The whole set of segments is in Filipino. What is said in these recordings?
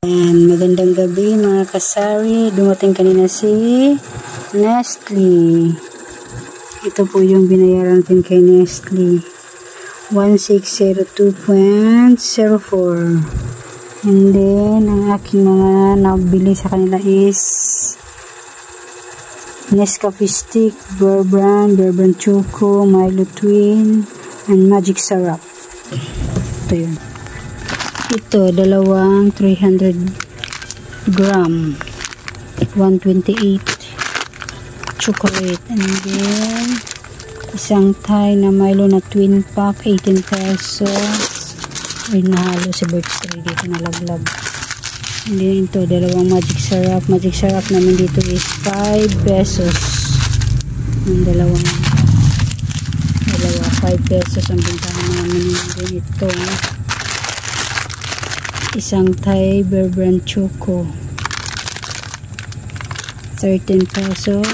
And magandang gabi mga kasari. Dumating kanina si Nestle. Ito po yung binayaran natin kay Nestle. 1602.04. And then, ang aking mga nabili sa kanila is Nescafe Stick, Bear Brand Choco, Milo Twin, and Magic Syrup. Ito yun. Ito, dalawang 300 gram, 128 chocolate, and then isang Thai na Milo na twin pack, 18 pesos. Ay, nahalo si Birchtree dito na laglag. And then ito, dalawang Magic Syrup namin dito is 5 pesos. Yung dalawa 5 pesos ang bintahan namin. And then ito, isang Thai Bear Brand Choco, 13 pesos.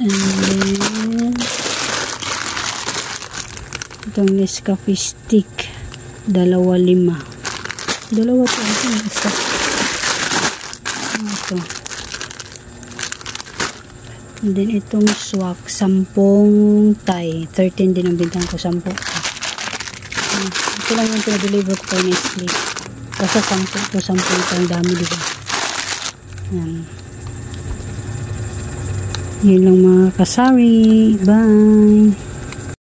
And then itong Nescafe Stick, 2.5. Dalawa to, isa. Ito. And then itong swak, 10 Thai, 13 din ang bintang ko, 10. Ito lang yung pinadeliver ko kay Nestle. Kasi 10 ito, 10 ito, ang dami diba. Yan. Yun lang mga kasari. Bye!